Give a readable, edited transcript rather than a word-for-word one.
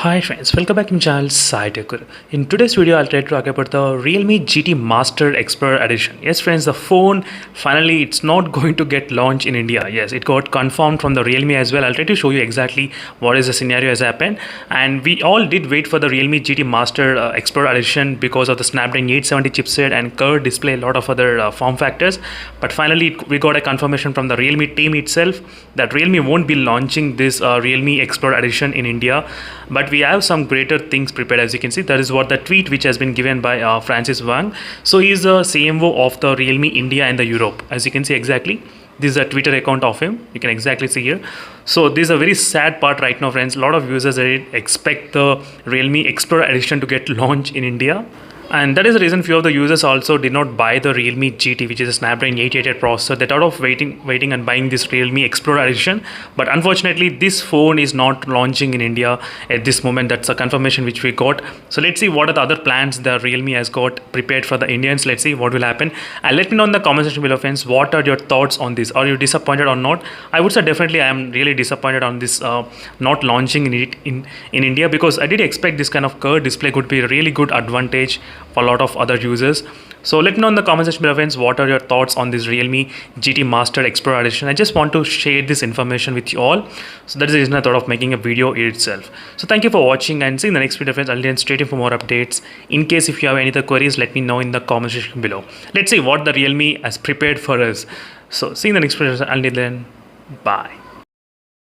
Hi friends, welcome back to my channel Sai Thakur. In today's video, I'll try to talk about the Realme GT Master Explorer Edition. Yes friends, the phone finally it's not going to get launched in India. Yes, it got confirmed from the Realme as well. I'll try to show you exactly what is the scenario has happened. And we all did wait for the Realme GT Master Explorer Edition because of the Snapdragon 870 chipset and curved display, a lot of other form factors. But finally, we got a confirmation from the Realme team itself that Realme won't be launching this Realme Explorer Edition in India. But we have some greater things prepared. As you can see, that is what the tweet which has been given by Francis Wang. So he is the CMO of the Realme India and the Europe. As you can see exactly, this is a Twitter account of him. You can exactly see here. So this is a very sad part right now, friends. A lot of users expect the Realme Explorer Edition to get launched in India. And that is the reason few of the users also did not buy the Realme GT, which is a Snapdragon 888 processor. They thought of waiting and buying this Realme Explorer Edition. But unfortunately, this phone is not launching in India at this moment. That's a confirmation which we got. So let's see what are the other plans the Realme has got prepared for the Indians. Let's see what will happen. And let me know in the comment section below, friends, what are your thoughts on this? Are you disappointed or not? I would say definitely I am really disappointed on this not launching in India, because I did expect this kind of curved display could be a really good advantage for a lot of other users. So let me know in the comment section below, friends, what are your thoughts on this Realme GT Master Explorer Edition. I just want to share this information with you all. So that is the reason I thought of making a video itself. So thank you for watching and see you in the next video, friends. I'll then straight in for more updates. In case if you have any other queries, let me know in the comment section below. Let's see what the Realme has prepared for us. So see you in the next video. Until then, bye.